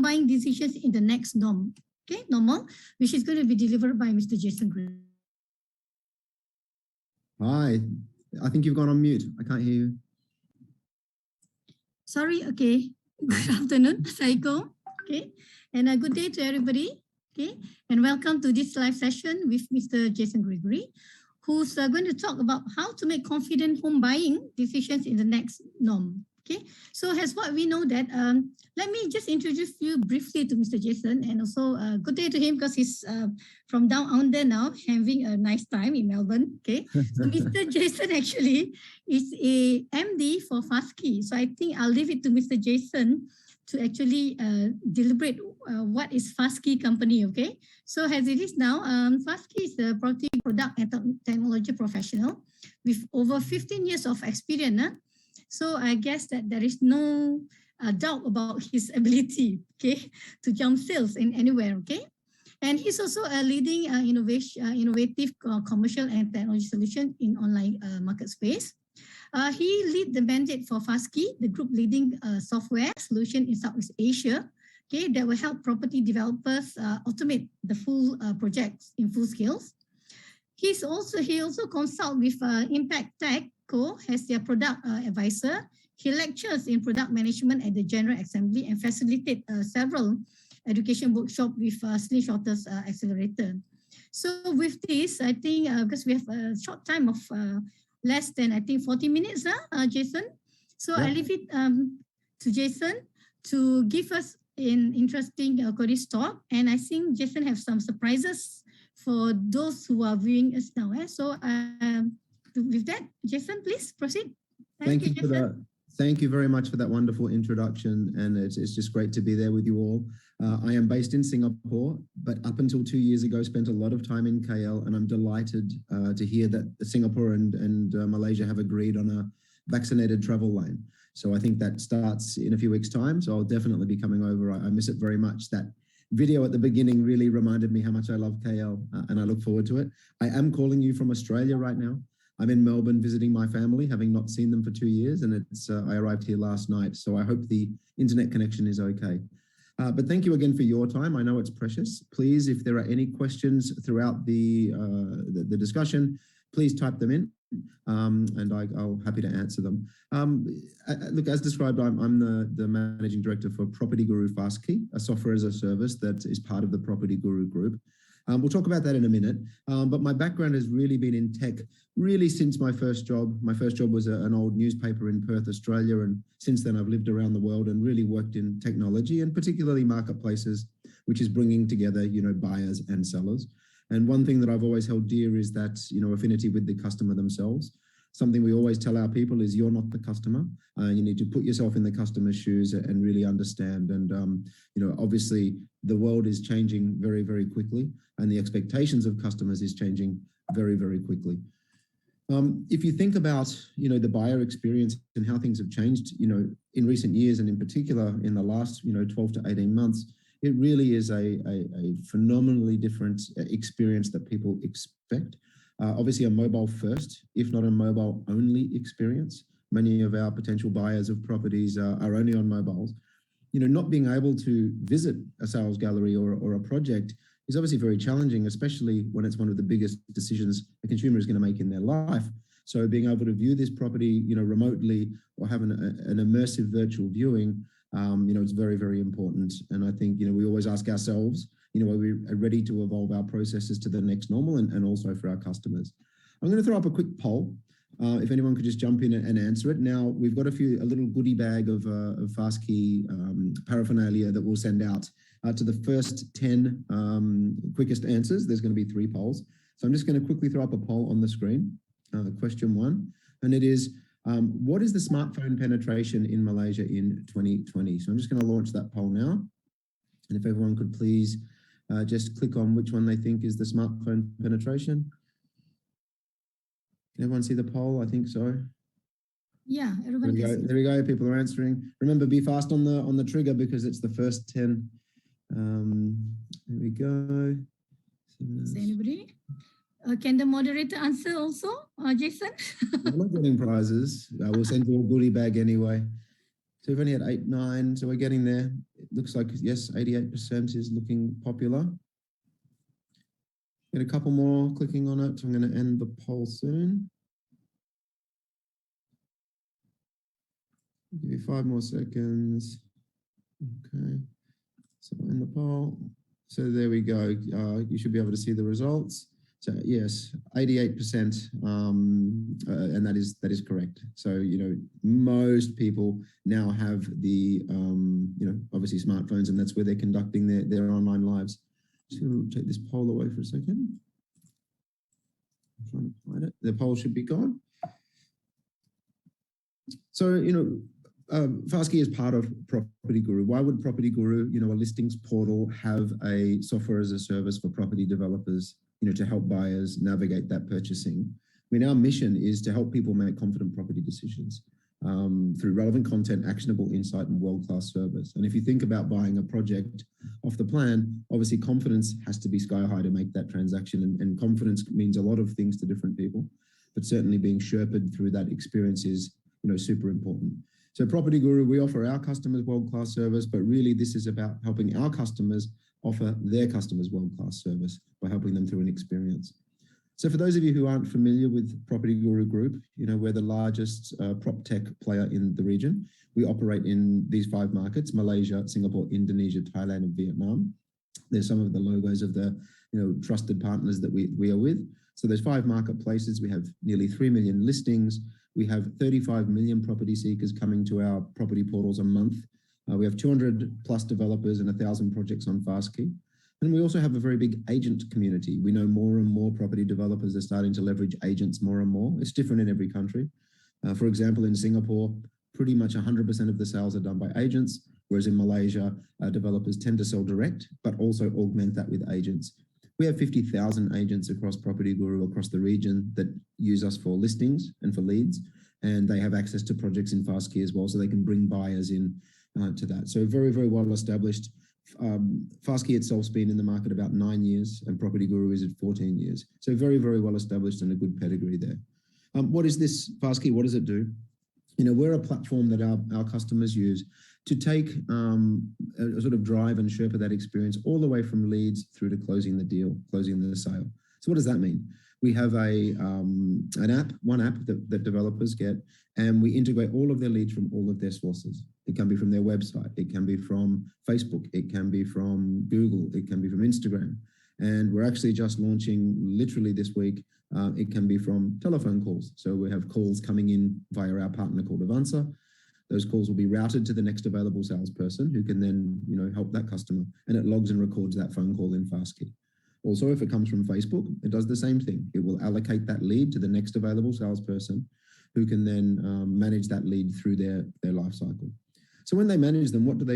buying decisions in the next norm. Okay, normal, which is going to be delivered by Mr. Jason Gregory. Hi, I think you've gone on mute. I can't hear you. Sorry, okay. Good afternoon, Saiko. Okay, and a good day to everybody. Okay, and welcome to this live session with Mr. Jason Gregory, who's going to talk about how to make confident home buying decisions in the next norm. Okay, so as what we know that, let me just introduce you briefly to Mr. Jason, and also good day to him because he's from down under now, having a nice time in Melbourne. Okay, so Mr. Jason actually is a MD for FastKey. So I think I'll leave it to Mr. Jason to actually deliberate what is FastKey company. Okay, so as it is now, FastKey is a property product and technology professional with over 15 years of experience. So I guess that there is no doubt about his ability, okay, to jump sales in anywhere, okay. And he's also a leading innovative commercial and technology solution in online market space. He lead the mandate for FastKey, the group leading software solution in Southeast Asia, okay, that will help property developers automate the full projects in full scales. He also consult with Impact Tech Co as their product advisor. He lectures in product management at the General Assembly and facilitate several education workshops with Slingshotters Accelerator. So with this, I think because we have a short time of less than, I think, 40 minutes, Jason. So I leave it to Jason to give us an interesting query talk. And I think Jason has some surprises for those who are viewing us now. So with that, Jason, please proceed. Thank you for that. Thank you very much for that wonderful introduction. And it's just great to be there with you all. I am based in Singapore, but up until 2 years ago, spent a lot of time in KL, and I'm delighted to hear that Singapore and Malaysia have agreed on a vaccinated travel lane. So I think that starts in a few weeks' time. So I'll definitely be coming over. I miss it very much. That video at the beginning really reminded me how much I love KL, and I look forward to it. I am calling you from Australia right now. I'm in Melbourne visiting my family, having not seen them for 2 years, and I arrived here last night, so I hope the internet connection is okay. But thank you again for your time. I know it's precious. Please, if there are any questions throughout the discussion, please type them in, and I'll happy to answer them. Look, as described, I'm the managing director for PropertyGuru FastKey, a software as a service that is part of the PropertyGuru group. We'll talk about that in a minute, but my background has really been in tech really since my first job. My first job was an old newspaper in Perth, Australia, and since then I've lived around the world and really worked in technology and particularly marketplaces, which is bringing together, buyers and sellers. And one thing that I've always held dear is that, affinity with the customer themselves. Something we always tell our people is you're not the customer. You need to put yourself in the customer's shoes and really understand. And, obviously the world is changing very, very quickly, and the expectations of customers is changing very, very quickly. If you think about, the buyer experience and how things have changed, in recent years, and in particular in the last, 12 to 18 months, it really is a phenomenally different experience that people expect. Obviously a mobile first, if not a mobile only experience. Many of our potential buyers of properties are only on mobiles. Not being able to visit a sales gallery or a project is obviously very challenging, especially when it's one of the biggest decisions a consumer is going to make in their life. So being able to view this property, remotely, or have an immersive virtual viewing, it's very, very important. And I think, we always ask ourselves, are we ready to evolve our processes to the next normal, and also for our customers? I'm going to throw up a quick poll. If anyone could just jump in and answer it. Now, we've got a little goodie bag of FastKey paraphernalia that we'll send out to the first 10 quickest answers. There's going to be 3 polls. So I'm just going to quickly throw up a poll on the screen. Question 1, and it is, what is the smartphone penetration in Malaysia in 2020? So I'm just going to launch that poll now. And if everyone could please just click on which one they think is the smartphone penetration. Can everyone see the poll? I think so. Yeah, everybody. There we go. People are answering. Remember, be fast on the trigger because it's the first 10. There we go. Is there anybody? Can the moderator answer also, Jason? I'm not getting prizes. We'll send you a goodie bag anyway. So we've only had 8, 9, so we're getting there. It looks like, yes, 88% is looking popular. Get a couple more clicking on it. I'm going to end the poll soon. I'll give you 5 more seconds. Okay, so in the poll. So there we go. You should be able to see the results. So yes, 88%, and that is correct. So, you know, most people now have the, you know, obviously smartphones, and that's where they're conducting their online lives. Just going to take this poll away for a second. I'm trying to find it. The poll should be gone. So, you know, FastKey is part of PropertyGuru. Why would PropertyGuru, you know, a listings portal, have a software as a service for property developers, you know, to help buyers navigate that purchasing? I mean, our mission is to help people make confident property decisions through relevant content, actionable insight, and world-class service. And if you think about buying a project off the plan, obviously confidence has to be sky high to make that transaction. And confidence means a lot of things to different people, but certainly being sherped through that experience is, you know, super important. So PropertyGuru, we offer our customers world-class service, but really this is about helping our customers offer their customers world-class service by helping them through an experience. So for those of you who aren't familiar with PropertyGuru Group, you know, we're the largest prop tech player in the region. We operate in these 5 markets: Malaysia, Singapore, Indonesia, Thailand, and Vietnam. There's some of the logos of the, you know, trusted partners that we are with. So there's 5 marketplaces. We have nearly 3 million listings. We have 35 million property seekers coming to our property portals a month. We have 200 plus developers and 1,000 projects on FastKey. And we also have a very big agent community. We know more and more property developers are starting to leverage agents more and more. It's different in every country. For example, in Singapore, pretty much 100% of the sales are done by agents, whereas in Malaysia, developers tend to sell direct, but also augment that with agents. We have 50,000 agents across PropertyGuru across the region that use us for listings and for leads, and they have access to projects in FastKey as well, so they can bring buyers in to that. So very, very well established. FastKey itself's been in the market about 9 years, and PropertyGuru is at 14 years. So very, very well established and a good pedigree there. What is this FastKey? What does it do? You know, we're a platform that our customers use to take a sort of drive and sherpa that experience all the way from leads through to closing the deal, closing the sale. So what does that mean? We have one app that developers get, and we integrate all of their leads from all of their sources. It can be from their website, it can be from Facebook, it can be from Google, it can be from Instagram. And we're actually just launching literally this week. It can be from telephone calls. So we have calls coming in via our partner called Avanza. Those calls will be routed to the next available salesperson who can then, you know, help that customer, and it logs and records that phone call in FastKey. Also, if it comes from Facebook, it does the same thing. It will allocate that lead to the next available salesperson who can then manage that lead through their life cycle. So when they manage them, what do?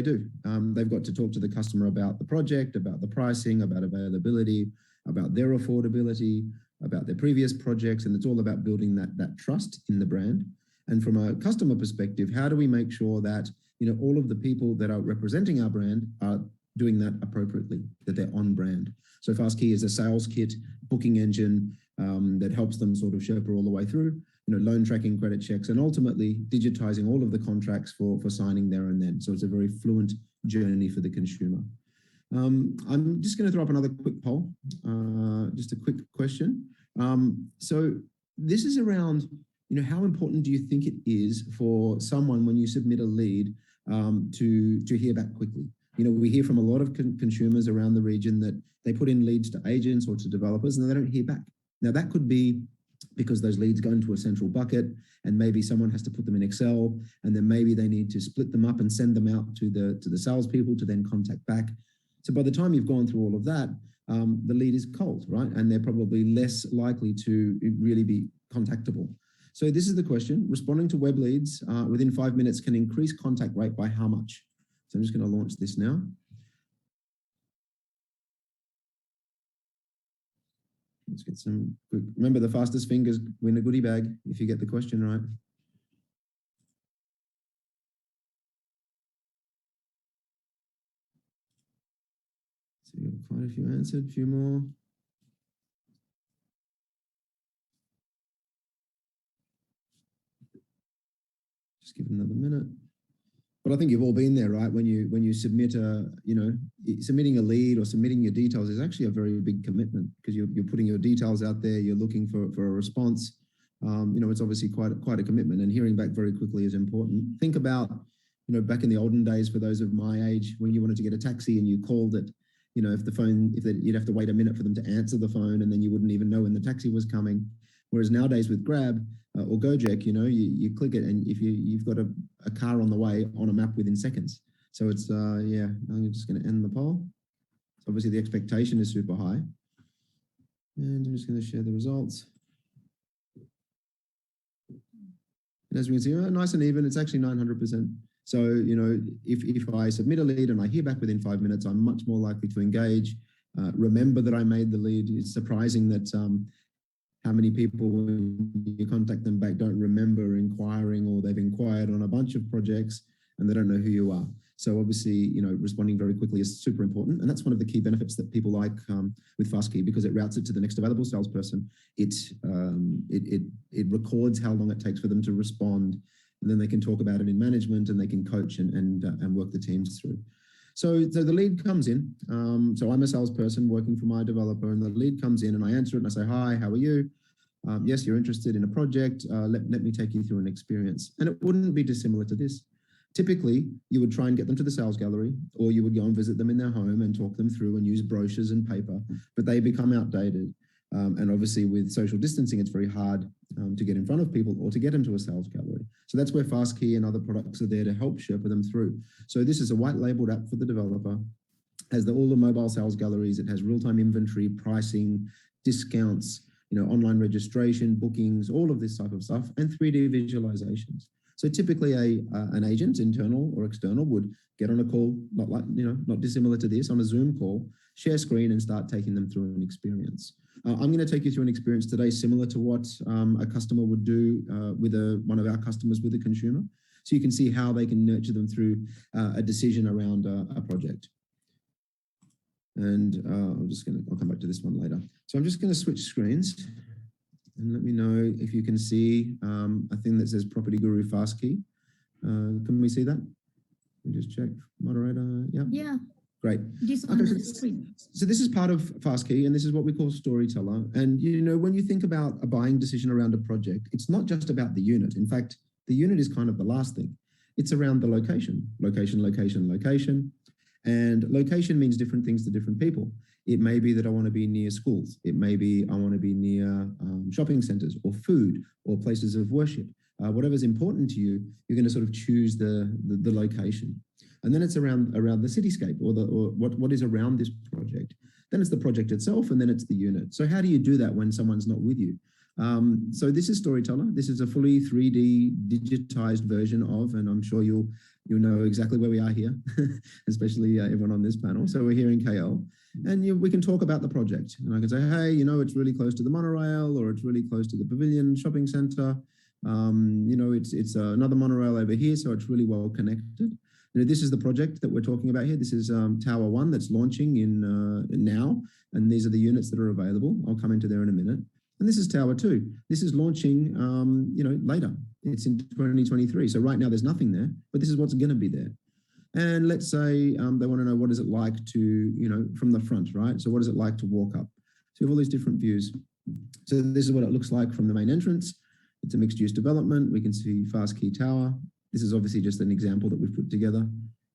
They've got to talk to the customer about the project, about the pricing, about availability, about their affordability, about their previous projects, and it's all about building that trust in the brand. And from a customer perspective, how do we make sure that, you know, all of the people that are representing our brand are doing that appropriately, that they're on brand? So FastKey is a sales kit, booking engine that helps them sort of sherpa all the way through, you know, loan tracking, credit checks, and ultimately digitizing all of the contracts for signing there and then. So it's a very fluent journey for the consumer. I'm just going to throw up another quick poll, just a quick question. So this is around, you know, how important do you think it is for someone when you submit a lead to hear back quickly? You know, we hear from a lot of consumers around the region that they put in leads to agents or to developers and they don't hear back. Now that could be because those leads go into a central bucket and maybe someone has to put them in Excel, and then maybe they need to split them up and send them out to the salespeople to then contact back. So by the time you've gone through all of that, the lead is cold, right? And they're probably less likely to really be contactable. So this is the question: responding to web leads within 5 minutes can increase contact rate by how much? So I'm just going to launch this now. Let's get some quick. Remember, the fastest fingers win a goodie bag if you get the question right. So you've got quite a few answered, a few more. Just give it another minute. But I think you've all been there, right? When you submit submitting a lead or submitting your details is actually a very big commitment, because you're putting your details out there, you're looking for a response. It's obviously quite a commitment, and hearing back very quickly is important. Think about, back in the olden days, for those of my age, when you wanted to get a taxi and you called it, you'd have to wait a minute for them to answer the phone, and then you wouldn't even know when the taxi was coming. Whereas nowadays with Grab or Gojek, you click it, and if you've got a car on the way on a map within seconds. So it's, I'm just going to end the poll. So obviously the expectation is super high. And I'm just going to share the results. And as we can see, nice and even, it's actually 900%. So, if I submit a lead and I hear back within 5 minutes, I'm much more likely to engage. Remember that I made the lead. It's surprising that how many people, when you contact them back, don't remember inquiring, or they've inquired on a bunch of projects and they don't know who you are. So obviously, responding very quickly is super important. And that's one of the key benefits that people like with FastKey, because it routes it to the next available salesperson. It records how long it takes for them to respond, and then they can talk about it in management, and they can coach and work the teams through. So the lead comes in. So I'm a salesperson working for my developer, and the lead comes in, and I answer it and I say, "Hi, how are you? Yes, you're interested in a project. Let me take you through an experience." And it wouldn't be dissimilar to this. Typically, you would try and get them to the sales gallery, or you would go and visit them in their home and talk them through and use brochures and paper, but they become outdated. And obviously with social distancing, it's very hard to get in front of people or to get them to a sales gallery. So that's where FastKey and other products are there to help Sherpa them through. So this is a white labeled app for the developer. Has all the mobile sales galleries. It has real-time inventory, pricing, discounts, online registration, bookings, all of this type of stuff, and 3D visualizations. So typically an agent, internal or external, would get on a call, not dissimilar to this, on a Zoom call, share screen and start taking them through an experience. I'm going to take you through an experience today similar to what a customer would do with one of our customers with a consumer. So you can see how they can nurture them through a decision around a project. And I'll come back to this one later. So I'm just going to switch screens. And let me know if you can see a thing that says PropertyGuru FastKey. Can we see that? Let me just check. Moderator, yeah? Yeah. Great. So this is part of FastKey, and this is what we call Storyteller. And, when you think about a buying decision around a project, it's not just about the unit. In fact, the unit is kind of the last thing. It's around the location. Location, location, location. And location means different things to different people. It may be that I want to be near schools. It may be I want to be near shopping centers or food or places of worship. Whatever's important to you, you're going to sort of choose the location. And then it's around the cityscape or what is around this project. Then it's the project itself, and then it's the unit. So how do you do that when someone's not with you? So this is Storyteller. This is a fully 3D digitized version of, and I'm sure you'll know exactly where we are here, especially everyone on this panel. So we're here in KL, and we can talk about the project. And I can say, hey, it's really close to the monorail, or it's really close to the Pavilion shopping center. It's another monorail over here, so it's really well connected. This is the project that we're talking about here. This is Tower 1 that's launching in now, and these are the units that are available. I'll come into there in a minute. And this is Tower 2. This is launching, later. It's in 2023. So right now there's nothing there, but this is what's going to be there. And let's say they want to know what is it like to, from the front, right? So what is it like to walk up? So we have all these different views. So this is what it looks like from the main entrance. It's a mixed-use development. We can see FastKey Tower. This is obviously just an example that we've put together.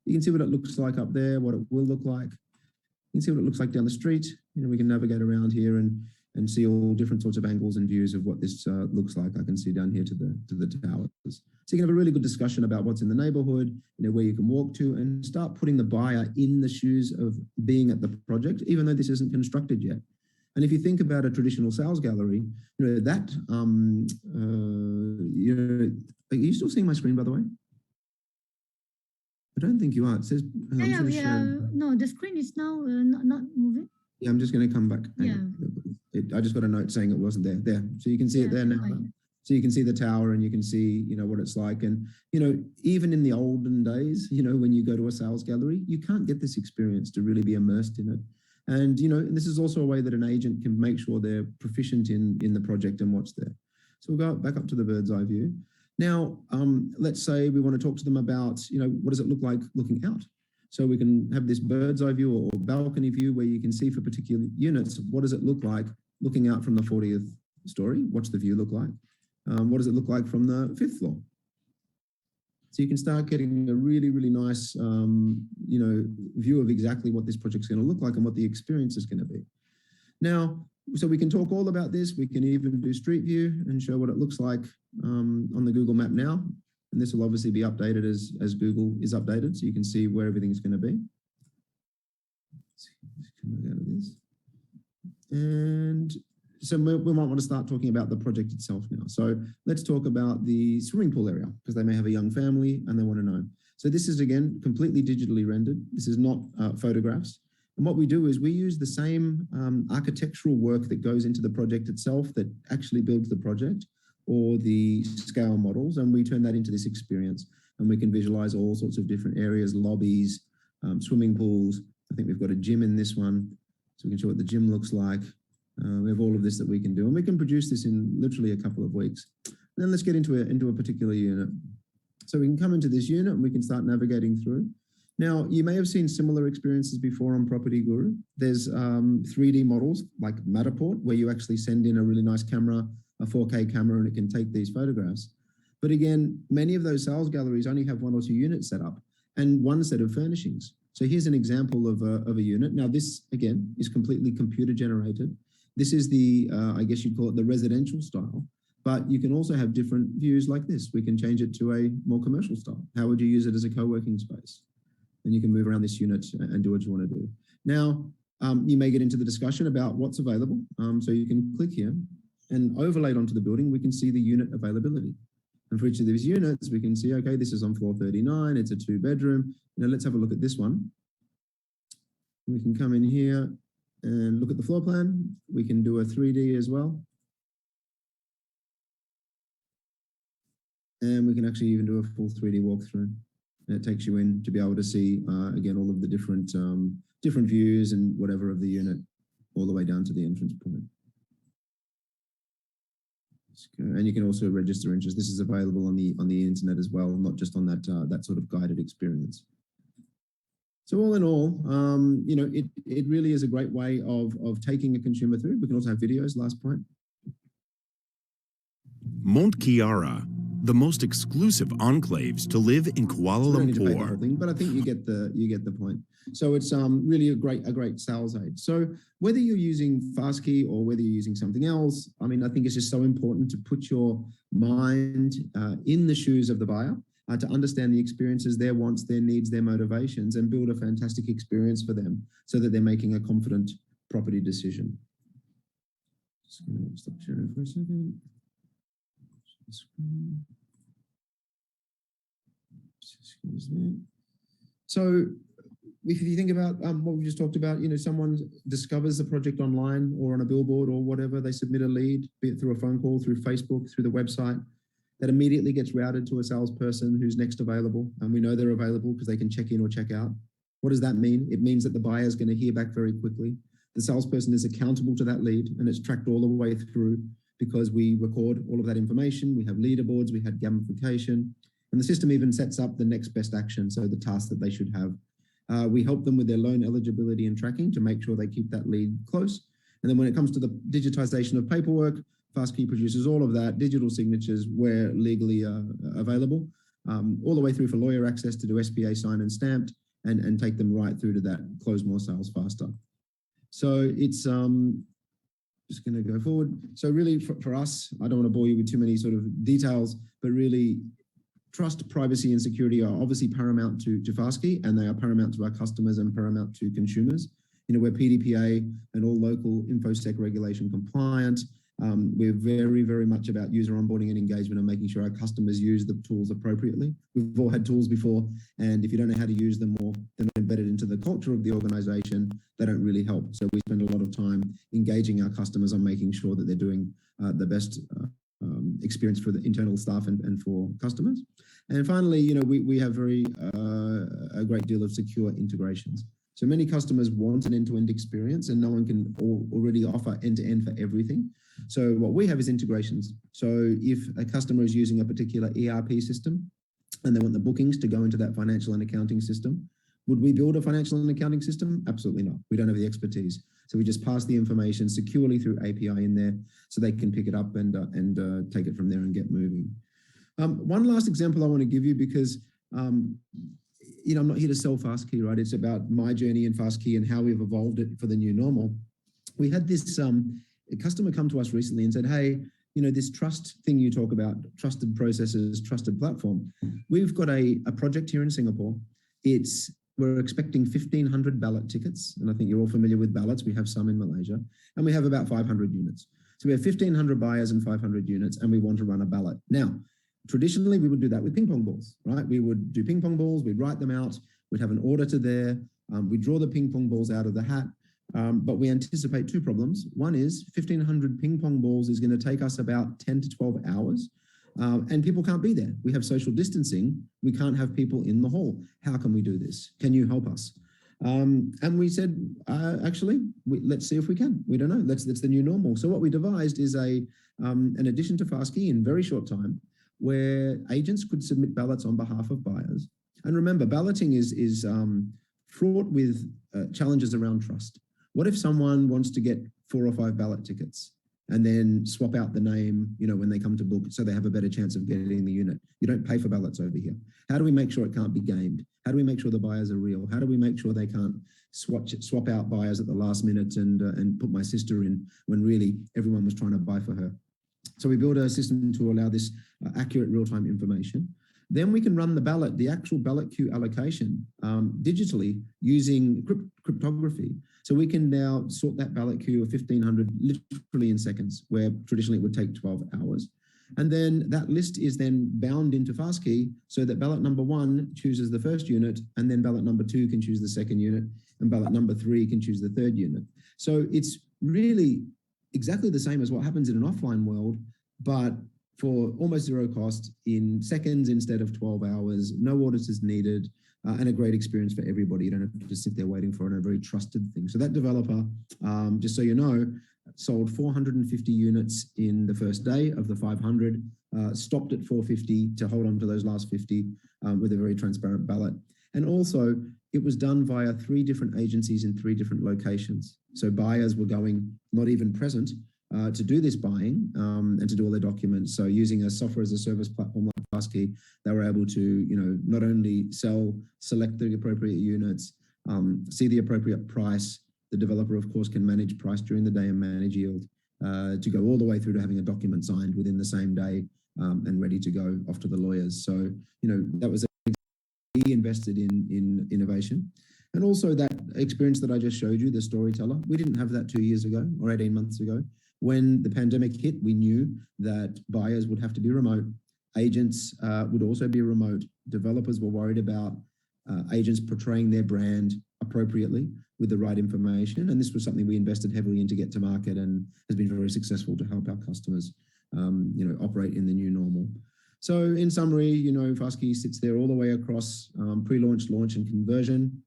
You can see what it looks like up there, what it will look like. You can see what it looks like down the street. We can navigate around here and see all different sorts of angles and views of what this looks like. I can see down here to the towers. So you can have a really good discussion about what's in the neighborhood, where you can walk to, and start putting the buyer in the shoes of being at the project, even though this isn't constructed yet. And if you think about a traditional sales gallery, are you still seeing my screen, by the way? I don't think you are. It says, no, the screen is now not moving. Yeah, I'm just going to come back. Yeah. I just got a note saying it wasn't there. There. So you can see it there now. Right. So you can see the tower, and you can see, what it's like. And, even in the olden days, when you go to a sales gallery, you can't get this experience to really be immersed in it. And, and this is also a way that an agent can make sure they're proficient in the project and what's there. So we'll go back up to the bird's eye view. Now, let's say we want to talk to them about, what does it look like looking out? So we can have this bird's eye view or balcony view where you can see for particular units, what does it look like looking out from the 40th story? What's the view look like? What does it look like from the 5th floor? So you can start getting a really, really nice, view of exactly what this project's going to look like and what the experience is going to be. Now, so we can talk all about this. We can even do street view and show what it looks like on the Google map now. And this will obviously be updated as Google is updated, so you can see where everything's going to be. Let's come out of this. And so we might want to start talking about the project itself now. So let's talk about the swimming pool area, because they may have a young family and they want to know. So this is, again, completely digitally rendered. This is not photographs. And what we do is we use the same architectural work that goes into the project itself that actually builds the project, or the scale models, and we turn that into this experience. And we can visualize all sorts of different areas, lobbies, swimming pools. I think we've got a gym in this one, so we can show what the gym looks like. We have all of this that we can do, and we can produce this in literally a couple of weeks. And then let's get into a particular unit. So we can come into this unit and we can start navigating through. Now, you may have seen similar experiences before on PropertyGuru. There's 3D models like Matterport, where you actually send in a really nice camera, a 4K camera, and it can take these photographs. But again, many of those sales galleries only have 1 or 2 units set up and 1 set of furnishings. So here's an example of a unit. Now this, again, is completely computer generated. This is the, I guess you'd call it the residential style, but you can also have different views like this. We can change it to a more commercial style. How would you use it as a co-working space? And you can move around this unit and do what you want to do. Now, you may get into the discussion about what's available. So you can click here and overlaid onto the building, we can see the unit availability. And for each of these units, we can see, okay, this is on floor 39, it's a 2-bedroom. Now let's have a look at this one. We can come in here and look at the floor plan. We can do a 3D as well. And we can actually even do a full 3D walkthrough. And it takes you in to be able to see, again, all of the different views and whatever of the unit, all the way down to the entrance point. And you can also register interest. This is available on the internet as well, not just on that sort of guided experience. So all in all, it really is a great way of taking a consumer through. We can also have videos, last point. Mont Kiara, the most exclusive enclaves to live in Kuala I don't need to paint the whole Lumpur. thing, but I think you get the point. So it's really a great sales aid. So whether you're using FastKey or whether you're using something else, I mean, I think it's just so important to put your mind in the shoes of the buyer, to understand the experiences, their wants, their needs, their motivations, and build a fantastic experience for them so that they're making a confident property decision. Just going to stop sharing for a second. Excuse me. So if you think about what we just talked about, someone discovers the project online or on a billboard or whatever, they submit a lead, be it through a phone call, through Facebook, through the website, that immediately gets routed to a salesperson who's next available. And we know they're available because they can check in or check out. What does that mean? It means that the buyer is going to hear back very quickly. The salesperson is accountable to that lead, and it's tracked all the way through because we record all of that information. We have leaderboards, we had gamification, and the system even sets up the next best action, so the task that they should have. We help them with their loan eligibility and tracking to make sure they keep that lead close. And then when it comes to the digitization of paperwork, FastKey produces all of that, digital signatures where legally available, all the way through for lawyer access to do SPA signed and stamped, and take them right through to that close more sales faster. So it's just going to go forward. So really for us, I don't want to bore you with too many sort of details, but really trust, privacy, and security are obviously paramount to FastKey, and they are paramount to our customers and paramount to consumers. We're PDPA and all local InfoSec regulation compliant. We're very, very much about user onboarding and engagement and making sure our customers use the tools appropriately. We've all had tools before, and if you don't know how to use them or they're not embedded into the culture of the organization, they don't really help. So we spend a lot of time engaging our customers on making sure that they're doing the best experience for the internal staff and for customers. And finally, we have a great deal of secure integrations. So many customers want an end-to-end experience and no one can already offer end-to-end for everything. So what we have is integrations. So if a customer is using a particular ERP system and they want the bookings to go into that financial and accounting system, would we build a financial and accounting system? Absolutely not. We don't have the expertise. So we just pass the information securely through API in there so they can pick it up and take it from there and get moving. One last example I want to give you because I'm not here to sell FastKey, right? It's about my journey in FastKey and how we've evolved it for the new normal. We had this a customer come to us recently and said, hey, this trust thing you talk about, trusted processes, trusted platform. We've got a project here in Singapore. We're expecting 1,500 ballot tickets. And I think you're all familiar with ballots. We have some in Malaysia and we have about 500 units. So we have 1,500 buyers and 500 units and we want to run a ballot. Now, traditionally, we would do that with ping pong balls, right? We would do ping pong balls, we'd write them out, we'd have an auditor there, we draw the ping pong balls out of the hat, but we anticipate two problems. One is 1,500 ping pong balls is going to take us about 10 to 12 hours, and people can't be there. We have social distancing, we can't have people in the hall. How can we do this? Can you help us? And we said, let's see if we can. We don't know, that's the new normal. So what we devised is an addition to FastKey in very short time, where agents could submit ballots on behalf of buyers. And remember, balloting is fraught with challenges around trust. What if someone wants to get 4 or 5 ballot tickets and then swap out the name, when they come to book so they have a better chance of getting the unit? You don't pay for ballots over here. How do we make sure it can't be gamed? How do we make sure the buyers are real? How do we make sure they can't swap out buyers at the last minute and put my sister in when really everyone was trying to buy for her? So we built a system to allow this accurate real-time information. Then we can run the actual ballot queue allocation digitally using cryptography. So we can now sort that ballot queue of 1,500 literally in seconds, where traditionally it would take 12 hours. And then that list is then bound into FastKey so that ballot number 1 chooses the first unit, and then ballot number 2 can choose the second unit, and ballot number 3 can choose the third unit. So it's really exactly the same as what happens in an offline world, but for almost zero cost, in seconds instead of 12 hours, no auditors needed, and a great experience for everybody. You don't have to just sit there waiting for a very trusted thing. So that developer, just so you know, sold 450 units in the first day of the 500, stopped at 450 to hold on to those last 50 with a very transparent ballot. And also, it was done via 3 different agencies in 3 different locations. So buyers were going not even present to do this buying and to do all their documents. So using a software as a service platform like FastKey, they were able to not only select the appropriate units, see the appropriate price. The developer, of course, can manage price during the day and manage yield to go all the way through to having a document signed within the same day and ready to go off to the lawyers. So, that was we invested in innovation. And also that experience that I just showed you, the storyteller, we didn't have that 2 years ago or 18 months ago. When the pandemic hit, we knew that buyers would have to be remote. Agents would also be remote. Developers were worried about agents portraying their brand appropriately with the right information. And this was something we invested heavily in to get to market and has been very successful to help our customers, operate in the new normal. So in summary, FastKey sits there all the way across pre-launch, launch and conversion,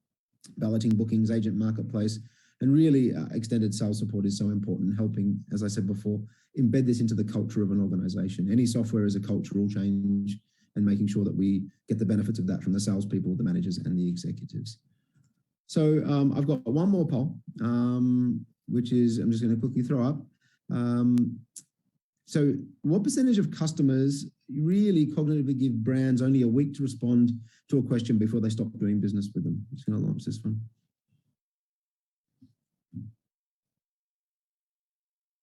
balloting, bookings, agent marketplace, and really extended sales support is so important, helping, as I said before, embed this into the culture of an organization. Any software is a cultural change, and making sure that we get the benefits of that from the salespeople, the managers and the executives. So I've got one more poll, which is, I'm just going to quickly throw up. So what percentage of customers really cognitively give brands only a week to respond to a question before they stop doing business with them? I'm just going to launch this one.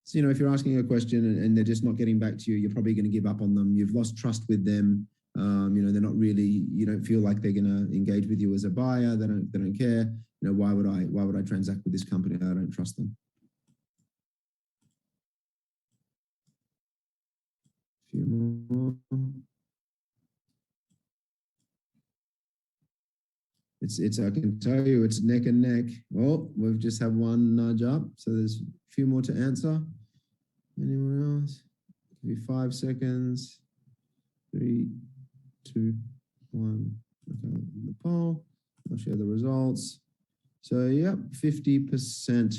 So, if you're asking a question and they're just not getting back to you, you're probably going to give up on them. You've lost trust with them. They're not really, you don't feel like they're going to engage with you as a buyer. They don't care. Why would I transact with this company? I don't trust them. A few more. I can tell you it's neck and neck. Oh, we've just had one nudge up. So there's a few more to answer. Anyone else? Give me 5 seconds. 3, 2, 1. Okay, the poll. I'll share the results. So yeah, 50%.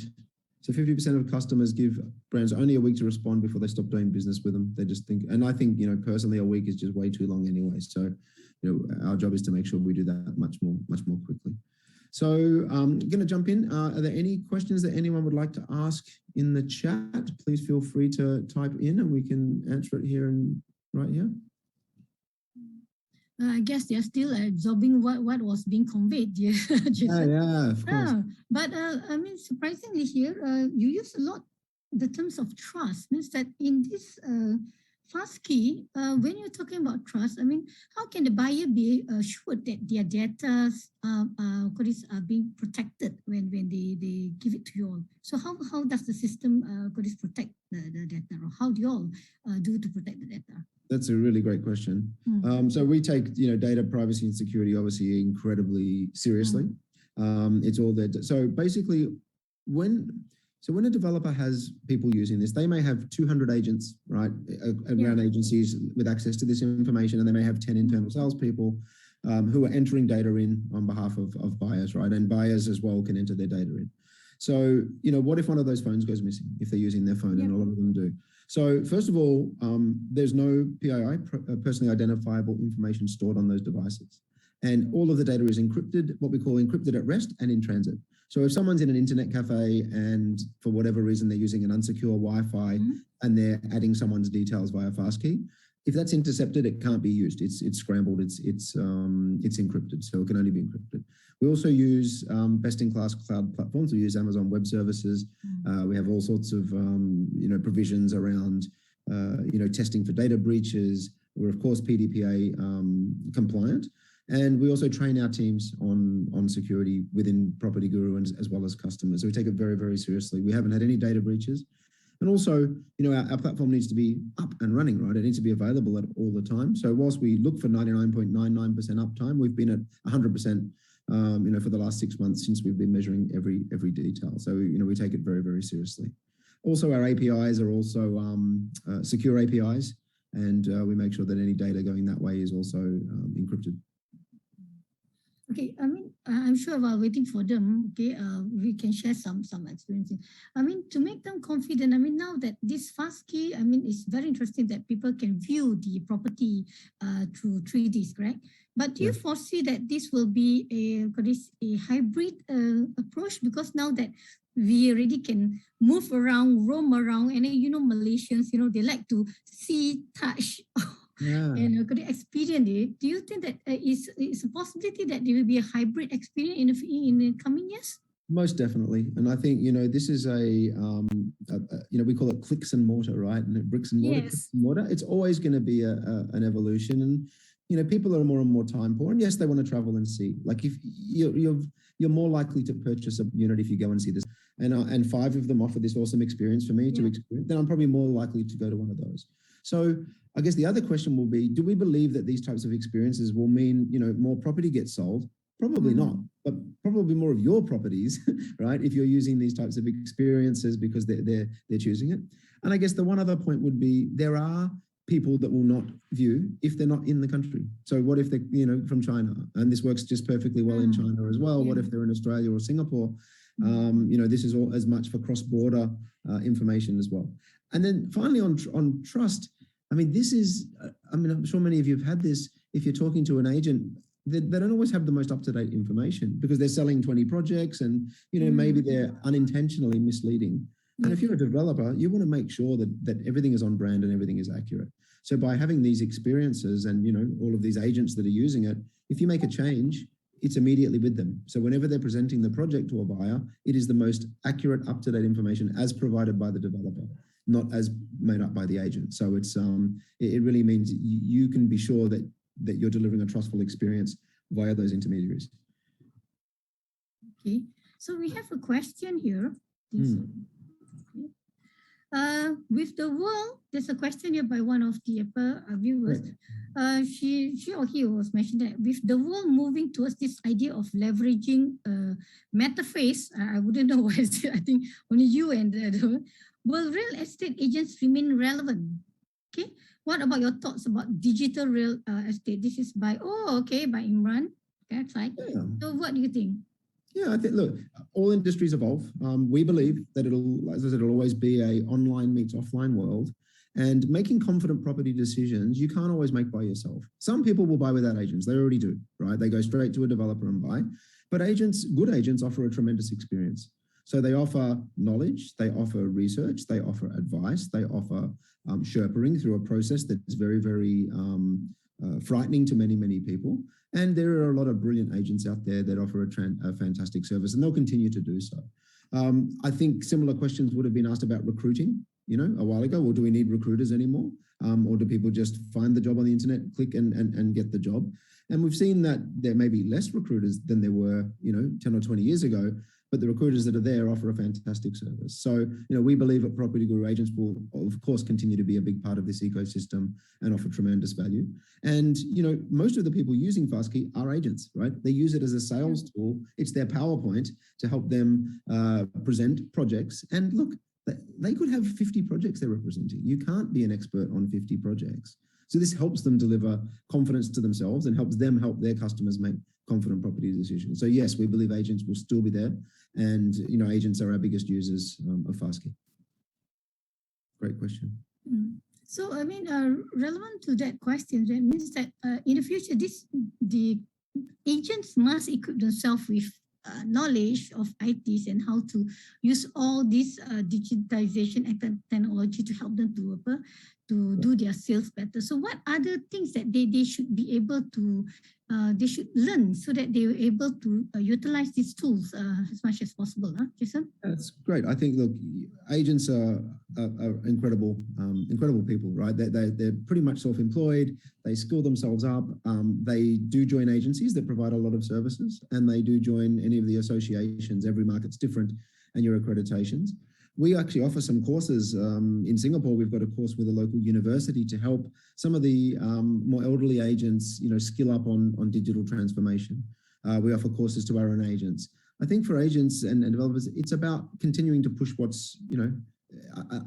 So 50% of customers give brands only a week to respond before they stop doing business with them. They just think, and I think, personally, a week is just way too long anyway. So, our job is to make sure we do that much more quickly. So I'm going to jump in. Are there any questions that anyone would like to ask in the chat? Please feel free to type in and we can answer it here and right here. I guess they're still absorbing what was being conveyed. Yeah, yeah, of course. But surprisingly here, you use a lot the terms of trust. Means that in this FastKey, when you're talking about trust, how can the buyer be assured that their data are being protected when they give it to you all? So how does the system protect the data, or how do you all do to protect the data? That's a really great question. So we take, data privacy and security obviously incredibly seriously. It's all there. So basically, when a developer has people using this, they may have 200 agents, right, around agencies with access to this information, and they may have 10 internal salespeople who are entering data in on behalf of buyers, right? And buyers as well can enter their data in. So, what if one of those phones goes missing if they're using their phone, and a lot of them do? So first of all, there's no PII, personally identifiable information stored on those devices. And all of the data is encrypted, what we call encrypted at rest and in transit. So if someone's in an internet cafe and for whatever reason they're using an unsecure Wi-Fi and they're adding someone's details via FastKey, if that's intercepted, it can't be used. It's scrambled. It's encrypted, so it can only be encrypted. We also use best-in-class cloud platforms. We use Amazon Web Services. We have all sorts of provisions around testing for data breaches. We're of course PDPA compliant, and we also train our teams on security within PropertyGuru and as well as customers. So we take it very, very seriously. We haven't had any data breaches. And also, our platform needs to be up and running, right? It needs to be available at all the time. So whilst we look for 99.99% uptime, we've been at 100%, for the last 6 months since we've been measuring every detail. So, we take it very, very seriously. Also, our APIs are also secure APIs, and we make sure that any data going that way is also encrypted. Okay, I'm sure while waiting for them, we can share some experiences. To make them confident, now that this FastKey, it's very interesting that people can view the property through 3Ds, correct? But do you foresee that this will be a hybrid approach? Because now that we already can move around, roam around, and Malaysians, they like to see, touch, and could experience it. Do you think that it's a possibility that there will be a hybrid experience in the coming years? Most definitely. And I think, this is we call it clicks and mortar, right? And bricks and mortar, clicks and mortar. It's always going to be an evolution. And, people are more and more time poor. And yes, they want to travel and see. Like if you're more likely to purchase a unit if you go and see this. And 5 of them offer this awesome experience for me to experience, then I'm probably more likely to go to one of those. So I guess the other question will be, do we believe that these types of experiences will mean, more property gets sold? Probably not, but probably more of your properties, right? If you're using these types of experiences because they're choosing it. And I guess the one other point would be, there are people that will not view if they're not in the country. So what if they're, from China? And this works just perfectly well in China as well. What if they're in Australia or Singapore? This is all as much for cross-border information as well. And then finally on trust, this is, I'm sure many of you have had this. If you're talking to an agent, they don't always have the most up-to-date information because they're selling 20 projects and, maybe they're unintentionally misleading. And if you're a developer, you want to make sure that everything is on brand and everything is accurate. So by having these experiences and, all of these agents that are using it, if you make a change, it's immediately with them. So whenever they're presenting the project to a buyer, it is the most accurate, up-to-date information as provided by the developer, not as made up by the agent. So it's it really means you can be sure that you're delivering a trustful experience via those intermediaries. Okay, so we have a question here. With the world, there's a question here by one of the viewers. She or he was mentioning that with the world moving towards this idea of leveraging metaphase, I wouldn't know what is it. I think only you and will real estate agents remain relevant? Okay, what about your thoughts about digital real estate? This is by by Imran. That's right. So what do you think? Yeah, I think, look, all industries evolve. We believe that it'll, as I said, it'll always be a online meets offline world. And making confident property decisions, you can't always make by yourself. Some people will buy without agents. They already do, right? They go straight to a developer and buy. But agents, good agents, offer a tremendous experience. So they offer knowledge, they offer research, they offer advice, they offer sherpering through a process that's very, very frightening to many, many people. And there are a lot of brilliant agents out there that offer a fantastic service, and they'll continue to do so. I think similar questions would have been asked about recruiting, a while ago. Well, do we need recruiters anymore? Or do people just find the job on the internet, click and get the job? And we've seen that there may be less recruiters than there were, 10 or 20 years ago, but the recruiters that are there offer a fantastic service. So, we believe that PropertyGuru agents will, of course, continue to be a big part of this ecosystem and offer tremendous value. And, most of the people using FastKey are agents, right? They use it as a sales tool. It's their PowerPoint to help them present projects. And look, they could have 50 projects they're representing. You can't be an expert on 50 projects. So this helps them deliver confidence to themselves and helps them help their customers make confident property decisions. So yes, we believe agents will still be there, and agents are our biggest users of FastKey. Great question. So I mean, relevant to that question, that means that in the future, the agents must equip themselves with knowledge of ITs and how to use all this digitization and technology to help them to do their sales better. So what are the things that they should be able to, they should learn so that they are able to utilize these tools as much as possible, Jason? That's great. I think, look, agents are incredible people, right? They're pretty much self-employed. They skill themselves up. They do join agencies that provide a lot of services, and they do join any of the associations. Every market's different, and your accreditations. We actually offer some courses in Singapore. We've got a course with a local university to help some of the more elderly agents, skill up on digital transformation. We offer courses to our own agents. I think for agents and developers, it's about continuing to push what's,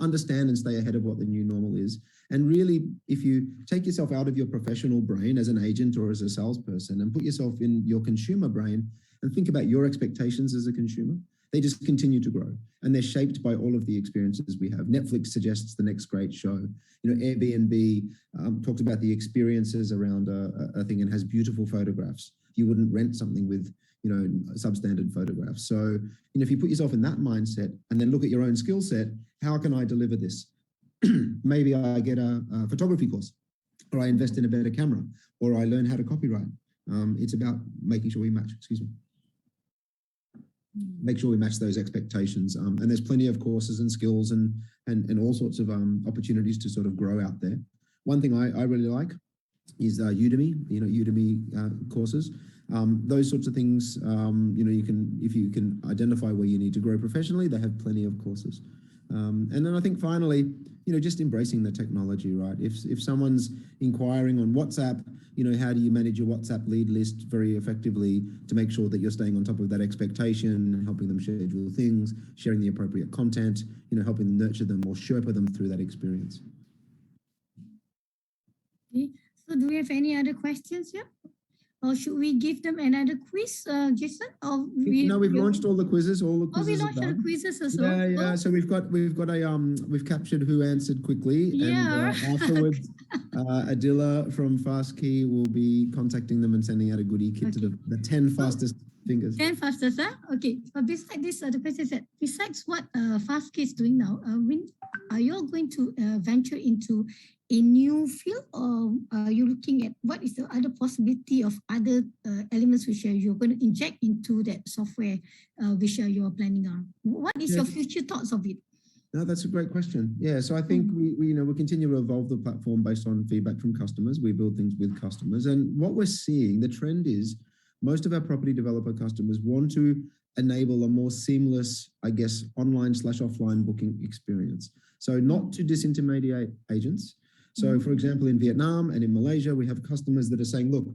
understand and stay ahead of what the new normal is. And really, if you take yourself out of your professional brain as an agent or as a salesperson and put yourself in your consumer brain and think about your expectations as a consumer, they just continue to grow, and they're shaped by all of the experiences we have. Netflix suggests the next great show. Airbnb talks about the experiences around a thing and has beautiful photographs. You wouldn't rent something with, substandard photographs. So, if you put yourself in that mindset and then look at your own skill set, how can I deliver this? Maybe I get a photography course, or I invest in a better camera, or I learn how to copyright. It's about making sure we match, make sure we match those expectations. And there's plenty of courses and skills and all sorts of opportunities to sort of grow out there. One thing I really like is Udemy, Udemy courses. Those sorts of things, you can, if you can identify where you need to grow professionally, they have plenty of courses. And then I think finally, just embracing the technology, right? If someone's inquiring on WhatsApp, how do you manage your WhatsApp lead list very effectively to make sure that you're staying on top of that expectation, helping them schedule things, sharing the appropriate content, helping them nurture them or sherpa them through that experience. Okay. So do we have any other questions here? Or should we give them another quiz, Jason? Or we've launched all the quizzes. All the quizzes. We launched the quizzes as well. Yeah. So we've captured who answered quickly. Yeah. And afterwards, Adila from FastKey will be contacting them and sending out a goodie kit to the 10 fastest fingers. 10 fastest, Okay. But besides this, the question is that besides what FastKey is doing now, are you all going to venture into a new field, or are you looking at what is the other possibility of other elements which you're going to inject into that software which you're planning on? What is your future thoughts of it? No, that's a great question. Yeah, so I think we continue to evolve the platform based on feedback from customers. We build things with customers, and what we're seeing, the trend is most of our property developer customers want to enable a more seamless, online/offline booking experience. So not to disintermediate agents. So for example, in Vietnam and in Malaysia, we have customers that are saying, look,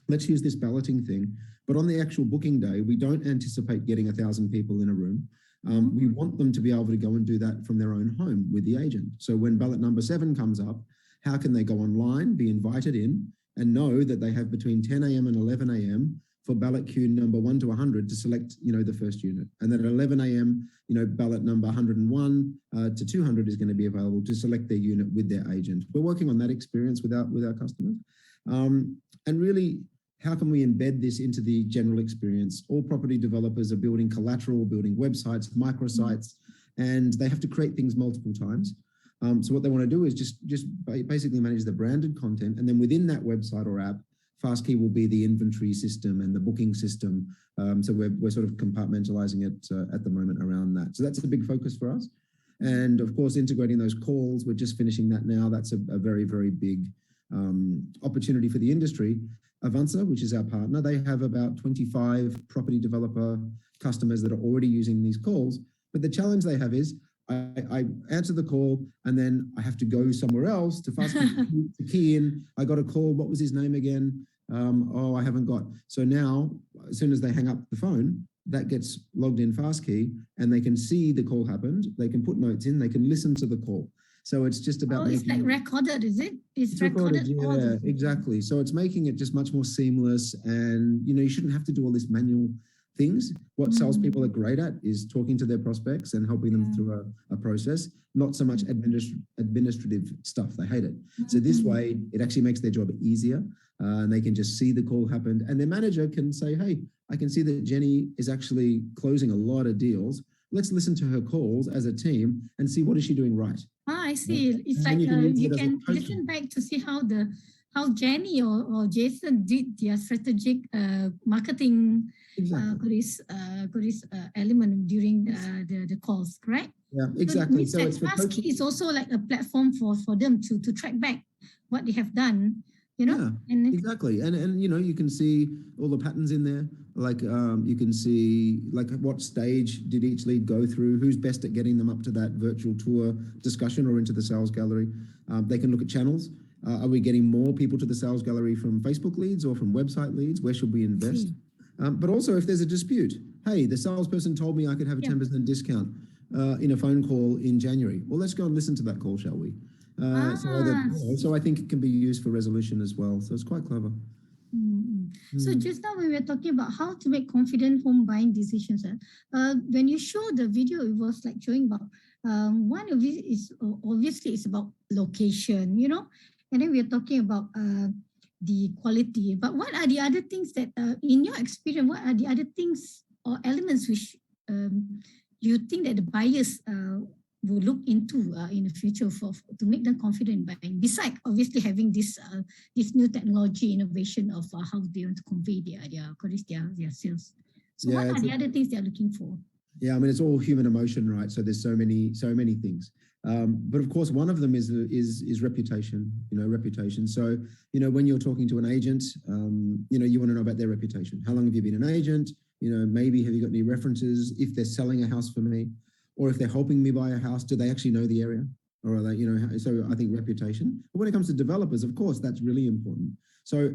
let's use this balloting thing, but on the actual booking day, we don't anticipate getting 1,000 people in a room. We want them to be able to go and do that from their own home with the agent. So when ballot number 7 comes up, how can they go online, be invited in, and know that they have between 10 a.m. and 11 a.m. for ballot queue number 1 to 100 to select, the first unit. And then at 11 a.m., ballot number 101 to 200 is going to be available to select their unit with their agent. We're working on that experience with our customers. And really, how can we embed this into the general experience? All property developers are building collateral, building websites, microsites, and they have to create things multiple times. So what they want to do is just basically manage the branded content, and then within that website or app, FastKey will be the inventory system and the booking system. So we're sort of compartmentalizing it at the moment around that. So that's a big focus for us. And of course, integrating those calls, we're just finishing that now. That's a very, very big opportunity for the industry. Avanza, which is our partner, they have about 25 property developer customers that are already using these calls. But the challenge they have is I answer the call and then I have to go somewhere else to FastKey to key in. I got a call. What was his name again? I haven't got. So now, as soon as they hang up the phone, that gets logged in FastKey and they can see the call happened. They can put notes in. They can listen to the call. So it's just about. It's like recorded, is it? It's recorded. Yeah, exactly. So it's making it just much more seamless, and you shouldn't have to do all this manual things. What salespeople are great at is talking to their prospects and helping them through a process, not so much administrative stuff. They hate it. So this way, it actually makes their job easier, and they can just see the call happened, and their manager can say, hey, I can see that Jenny is actually closing a lot of deals. Let's listen to her calls as a team and see what is she doing right. I see. It's like you can listen back to see how Jenny or Jason did their strategic marketing element during the calls, right? Yeah, exactly. So FastKey is also like a platform for them to track back what they have done. Yeah, exactly. And you can see all the patterns in there. Like you can see like what stage did each lead go through, who's best at getting them up to that virtual tour discussion or into the sales gallery. They can look at channels. Are we getting more people to the sales gallery from Facebook leads or from website leads? Where should we invest? But also if there's a dispute, hey, the salesperson told me I could have a 10% discount in a phone call in January. Well, let's go and listen to that call, shall we? So I think it can be used for resolution as well. So it's quite clever. So just now we were talking about how to make confident home buying decisions. When you show the video, it was like showing about one of it is obviously it's about location, and then we are talking about the quality. But what are the other things that, in your experience, what are the other things or elements which you think that the buyers will look into in the future to make them confident in buying, besides obviously having this new technology innovation of how they want to convey their sales. So what are the other things they're looking for? Yeah, I mean, it's all human emotion, right? So there's so many things. But of course, one of them is reputation, reputation. So, when you're talking to an agent, you want to know about their reputation. How long have you been an agent? Maybe have you got any references? If they're selling a house for me, or if they're helping me buy a house, do they actually know the area? Or are they, so I think reputation. But when it comes to developers, of course, that's really important. So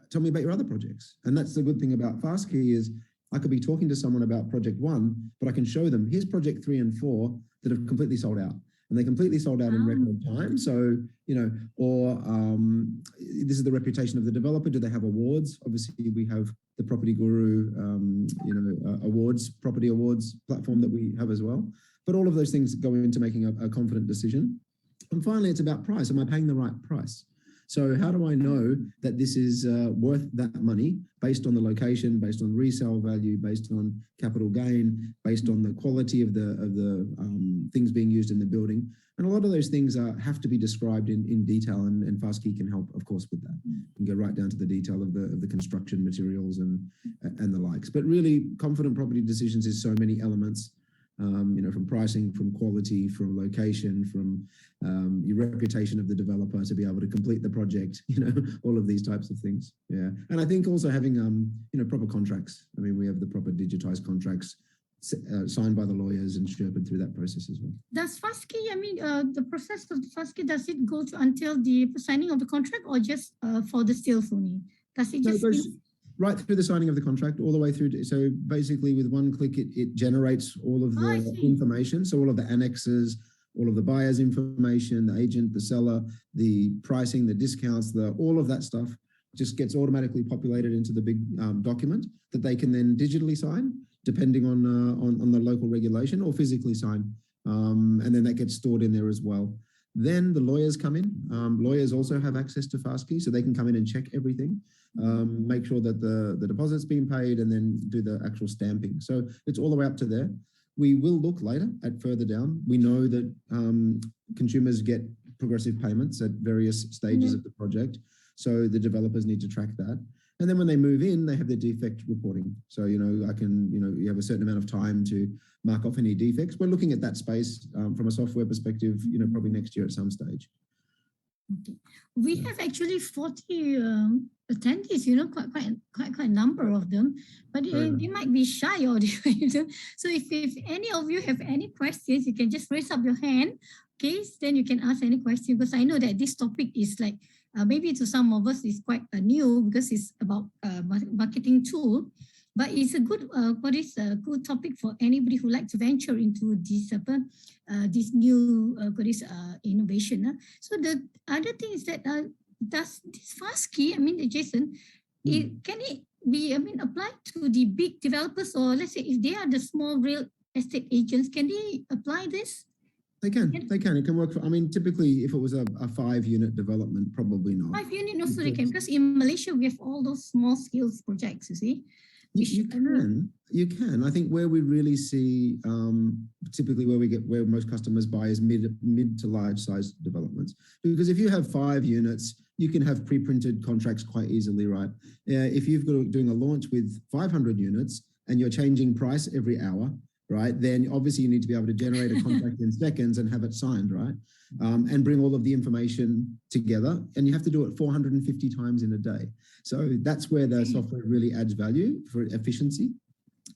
tell me about your other projects. And that's the good thing about FastKey is I could be talking to someone about project 1, but I can show them, here's project 3 and 4 that have completely sold out. And they completely sold out in record time. So, this is the reputation of the developer. Do they have awards? Obviously, we have the PropertyGuru, property awards platform that we have as well. But all of those things go into making a confident decision. And finally, it's about price. Am I paying the right price? So how do I know that this is worth that money based on the location, based on resale value, based on capital gain, based on the quality of the things being used in the building? And a lot of those things have to be described in detail, and FastKey can help, of course, with that. You can go right down to the detail of the construction materials and the likes. But really, confident property decisions is so many elements. From pricing, from quality, from location, from your reputation of the developer to be able to complete the project, all of these types of things. Yeah. And I think also having, proper contracts. I mean, we have the proper digitized contracts signed by the lawyers and sherped through that process as well. Does FastKey, the process of the FastKey, does it go until the signing of the contract or just for the sales only? Does it just... Right through the signing of the contract, all the way through. So basically with one click, it generates all of the information. So all of the annexes, all of the buyer's information, the agent, the seller, the pricing, the discounts, all of that stuff just gets automatically populated into the big document that they can then digitally sign, depending on the local regulation, or physically sign. And then that gets stored in there as well. Then the lawyers come in. Lawyers also have access to FastKey, so they can come in and check everything, make sure that the deposit's being paid, and then do the actual stamping. So it's all the way up to there. We will look later at further down. We know that consumers get progressive payments at various stages of the project. So the developers need to track that. And then when they move in, they have their defect reporting. So, you have a certain amount of time to mark off any defects. We're looking at that space from a software perspective, probably next year at some stage. Okay. We have actually 40 attendees, quite a number of them, but they might be shy or, So if any of you have any questions, you can just raise up your hand. Okay, then you can ask any question, because I know that this topic is like, maybe to some of us is quite new, because it's about marketing tool, but it's a good good topic for anybody who likes to venture into this new innovation. So the other thing is that does this FastKey, Jason, can it be applied to the big developers, or let's say if they are the small real estate agents, can they apply this? They can. It can work for, typically if it was a 5-unit development, probably not. 5-unit also they can, because in Malaysia we have all those small scale projects, you see. You can. I think where we really see, typically where most customers buy is mid to large size developments. Because if you have 5 units, you can have pre-printed contracts quite easily, right? If you've got doing a launch with 500 units and you're changing price every hour, right, then obviously you need to be able to generate a contract in seconds and have it signed, right? And bring all of the information together, and you have to do it 450 times in a day. So that's where the software really adds value for efficiency.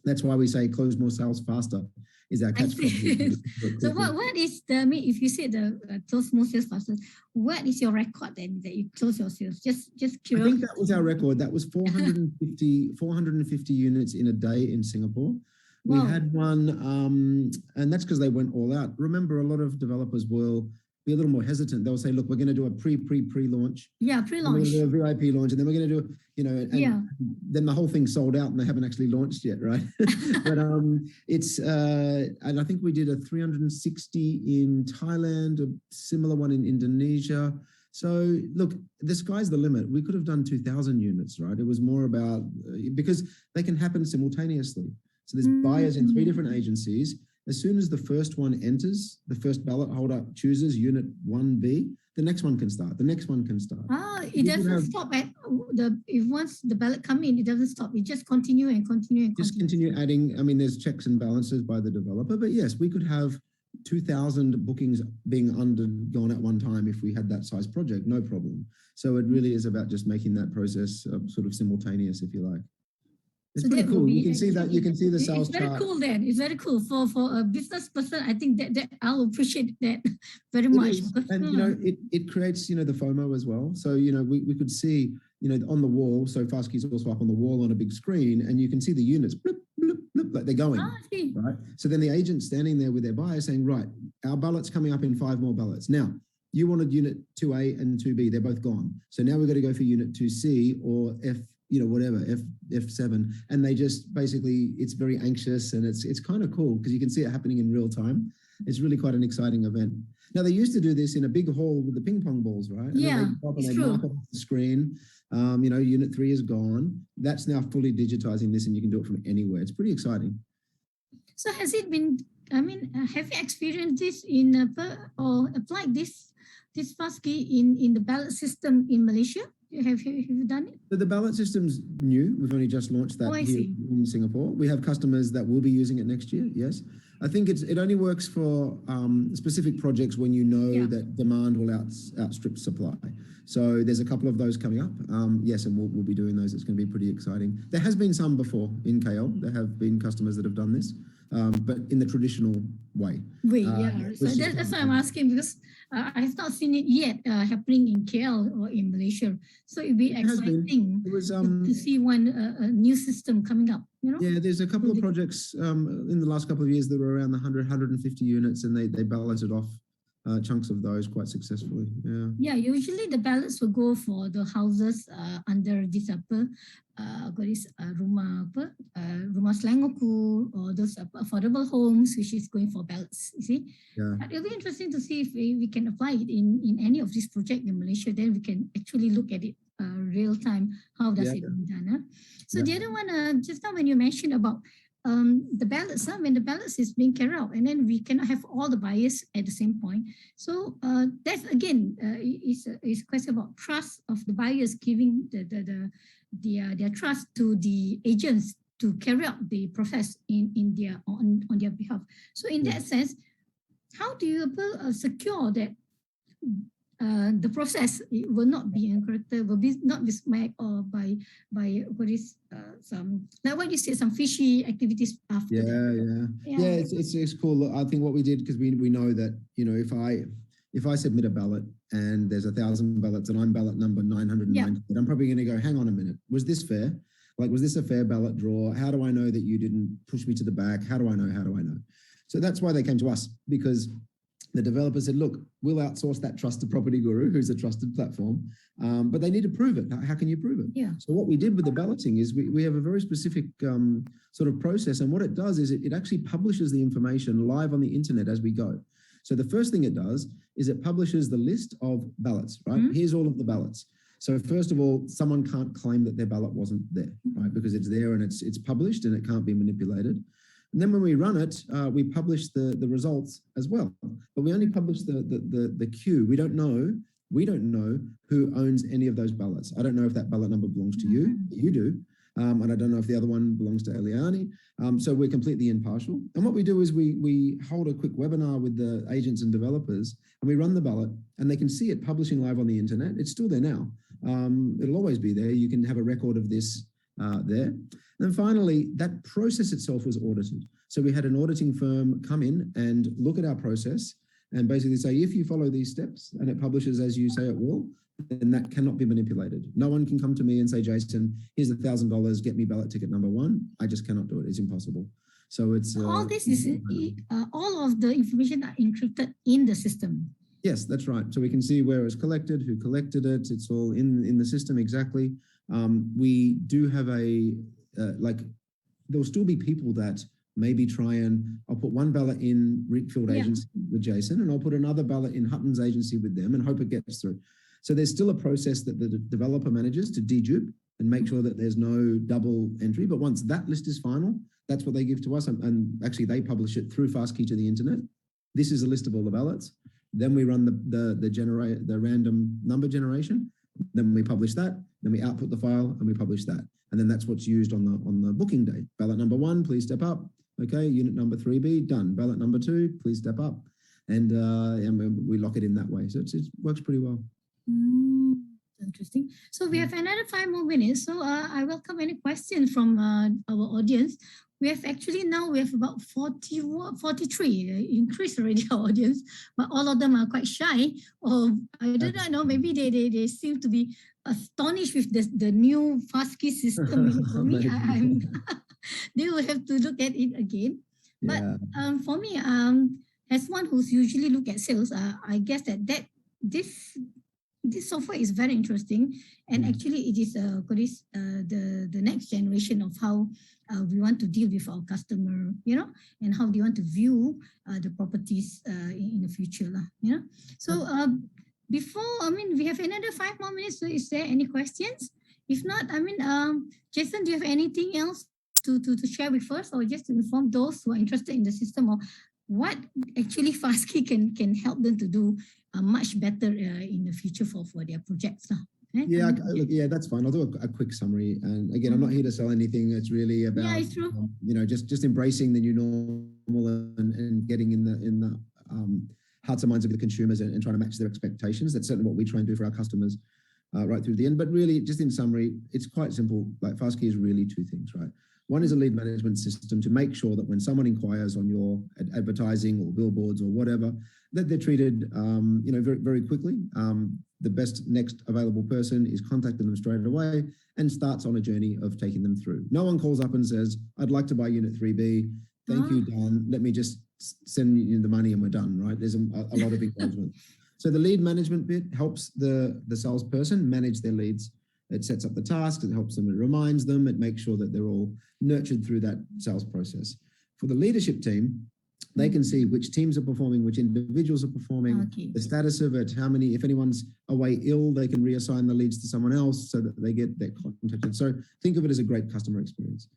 That's why we say close more sales faster is our catchphrase. So what is if you say the close more sales faster, what is your record then that you close your sales? Just curious. I think that was our record. That was 450 units in a day in Singapore. We had one, and that's because they went all out. Remember, a lot of developers will be a little more hesitant. They'll say, look, we're going to do a pre-launch. Yeah, pre-launch. We're going to do a VIP launch, and then we're going to do, then the whole thing's sold out and they haven't actually launched yet, right? But it's, and I think we did a 360 in Thailand, a similar one in Indonesia. So look, the sky's the limit. We could have done 2,000 units, right? It was more about, because they can happen simultaneously. So there's buyers in 3 different agencies. As soon as the first one enters, the first ballot holder chooses unit 1B, the next one can start. The next one can start. It doesn't stop at if once the ballot come in, it doesn't stop. It just continue and continue and just continue adding. There's checks and balances by the developer, but yes, we could have 2,000 bookings being undergone at one time if we had that size project, no problem. So it really is about just making that process sort of simultaneous, if you like. It's so pretty cool. You can see that. You can see the sales chart. It's very cool then. It's very cool for a business person. I think that I'll appreciate that very much. And it creates the FOMO as well. So we could see on the wall. So FastKey is also up on the wall on a big screen, and you can see the units bloop, bloop, bloop, like they're going. Right. So then the agent's standing there with their buyer saying, right, our ballot's coming up in 5 more ballots. Now you wanted unit 2A and 2B. They're both gone. So now we've got to go for unit 2C or F7, and they just basically, it's very anxious, and it's kind of cool because you can see it happening in real time. It's really quite an exciting event. Now they used to do this in a big hall with the ping pong balls, right? And it's they true. mark off the screen. Unit 3 is gone. That's now fully digitizing this, and you can do it from anywhere. It's pretty exciting. So has it been? Have you experienced this or applied this FastKey in the ballot system in Malaysia? Have you done it? So the ballot system's new. We've only just launched that here in Singapore. We have customers that will be using it next year. Yes, I think it only works for specific projects when that demand will outstrip supply. So there's a couple of those coming up. Yes, and we'll be doing those. It's going to be pretty exciting. There has been some before in KL. There have been customers that have done this, but in the traditional way. So that's why I'm asking, because I've not seen it yet happening in KL or in Malaysia. So it'd be exciting to see a new system coming up. Yeah, there's a couple of projects in the last couple of years that were around the 100, 150 units, and they balloted off chunks of those quite successfully. Yeah. Yeah, usually the ballots will go for the houses under this rumah Selangorku, or those affordable homes, which is going for ballots. You see, Yeah. but it'll be interesting to see if we can apply it in any of these projects in Malaysia. Then we can actually look at it real time. How does it being done? Huh? So the other one, just now when you mentioned about the ballots, when the ballots is being carried out, and then we cannot have all the buyers at the same point. So that's again is a question about trust of the buyers, giving their trust to the agents to carry out the process on their behalf. So in that sense, how do you secure that the process will not be incorrect, will be not be smacked or by what is some, like what you said, some fishy activities after that. Yeah, it's cool. I think what we did, because we know that, you know, if I submit a ballot and there's 1,000 ballots and I'm ballot number 990, I'm probably going to go, hang on a minute, was this fair? Like, was this a fair ballot draw? How do I know that you didn't push me to the back? How do I know? How do I know? So that's why they came to us, because the developer said, look, we'll outsource that trust to PropertyGuru, who's a trusted platform, but they need to prove it. How can you prove it? Yeah. So what we did with the balloting is we have a very specific sort of process. And what it does is it actually publishes the information live on the internet as we go. So the first thing it does is it publishes the list of ballots, right? Here's all of the ballots. So first of all, someone can't claim that their ballot wasn't there, right? Because it's there and it's published and it can't be manipulated. And then when we run it, we publish the results as well. But we only publish the queue. We don't know who owns any of those ballots. I don't know if that ballot number belongs to you. You do. And I don't know if the other one belongs to Eliani. So we're completely impartial. And what we do is we hold a quick webinar with the agents and developers, and we run the ballot, and they can see it publishing live on the internet. It's still there now. It'll always be there. You can have a record of this there. Then finally, that process itself was audited. So we had an auditing firm come in and look at our process and basically say, if you follow these steps and it publishes as you say it will, then that cannot be manipulated. No one can come to me and say, Jason, here's $1,000, get me ballot ticket number 1. I just cannot do it. It's impossible. So it's all this is all of the information are encrypted in the system. Yes, that's right. So we can see where it's collected, who collected it. It's all in the system exactly. We do have there'll still be people that maybe try and I'll put one ballot in Rickfield agency with Jason, and I'll put another ballot in Hutton's agency with them and hope it gets through. So there's still a process that the developer manages to dedupe and make sure that there's no double entry. But once that list is final, that's what they give to us. And actually they publish it through FastKey to the internet. This is a list of all the ballots. Then we run the random number generation. Then we publish that. Then we output the file and we publish that. And then that's what's used on the booking day. Ballot number 1, please step up. Okay, unit number 3B, done. Ballot number 2, please step up. And we lock it in that way. So it works pretty well. Interesting. So we have another 5 more minutes. So I welcome any questions from our audience. We have about 43 increased already our audience, but all of them are quite shy, or I don't know, maybe they seem to be astonished with the new FastKey system. For me, they will have to look at it again. But for me, as one who's usually look at sales, I guess that this software is very interesting, and actually it is the next generation of how we want to deal with our customer, and how they want to view the properties in the future, So we have another 5 more minutes. So is there any questions? If not, Jason, do you have anything else to share with us, or just to inform those who are interested in the system, or what actually FastKey can help them to do much better in the future for their projects? Yeah, that's fine. I'll do a quick summary. And again, I'm not here to sell anything. It's really about just embracing the new normal and getting in the hearts and minds of the consumers and trying to match their expectations. That's certainly what we try and do for our customers right through the end. But really, just in summary, it's quite simple. Like FastKey is really 2 things, right? One is a lead management system to make sure that when someone inquires on your advertising or billboards or whatever, that they're treated, very, very quickly. The best next available person is contacting them straight away and starts on a journey of taking them through. No one calls up and says, I'd like to buy unit 3B. Thank you, Dan. Let me just send you the money and we're done, right? There's a lot of engagement. So the lead management bit helps the salesperson manage their leads. It sets up the tasks, it helps them, it reminds them, it makes sure that they're all nurtured through that sales process. For the leadership team, they can see which teams are performing, which individuals are performing, the status of it, how many, if anyone's away ill, they can reassign the leads to someone else so that they get that contacted. So think of it as a great customer experience.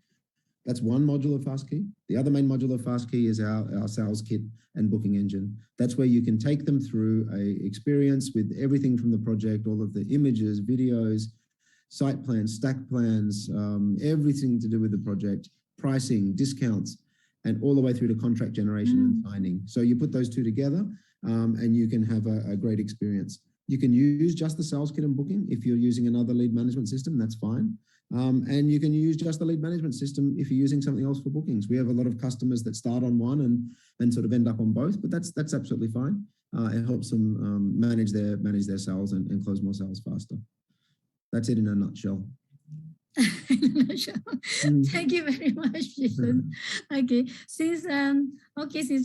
That's one module of FastKey. The other main module of FastKey is our sales kit and booking engine. That's where you can take them through a experience with everything from the project, all of the images, videos, site plans, stack plans, everything to do with the project, pricing, discounts, and all the way through to contract generation and signing. So you put those two together and you can have a great experience. You can use just the sales kit and booking. If you're using another lead management system, that's fine. And you can use just the lead management system if you're using something else for bookings. We have a lot of customers that start on one and sort of end up on both, but that's absolutely fine. It helps them manage their sales and close more sales faster. That's it in a nutshell. Thank you very much, Jason. Okay, since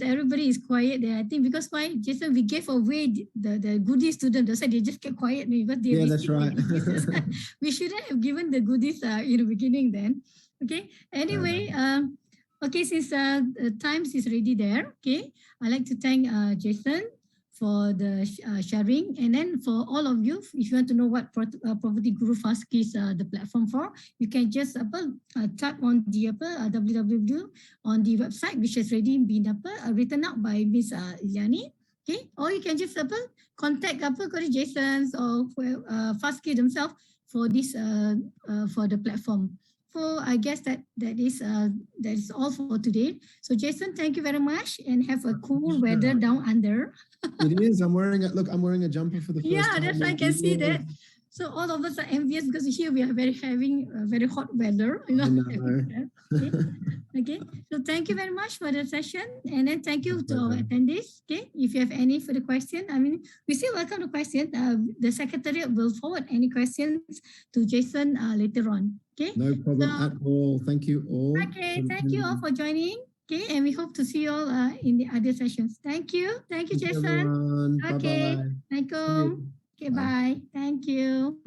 everybody is quiet there, I think because why, Jason, we gave away the goodies to them. That's why they just kept quiet because they that's right. We shouldn't have given the goodies in the beginning then. Okay. Anyway, okay, since times is already there. Okay, I'd like to thank Jason for the sharing, and then for all of you, if you want to know what PropertyGuru FastKey is the platform for, you can just type on the www on the website, which has already been written out by Miss Iliani. Okay, or you can just contact Jason's or FastKey themselves for this for the platform. So I guess that is all for today. So Jason, thank you very much, and have a cool weather down under. It is. I'm wearing a jumper for the first time. Yeah, that's I can see that. So all of us are envious because here we are having very hot weather. You know? Okay. So thank you very much for the session, and then thank you to our attendees. Okay. If you have any further questions, I mean, we still welcome the question. The secretariat will forward any questions to Jason later on. Okay. No problem at all. Thank you all. Okay. Thank you all for joining. Okay, and we hope to see you all in the other sessions. Thank you. Thank you, Jason. Everyone. Okay. Bye-bye. Thank you. Okay, bye. Thank you.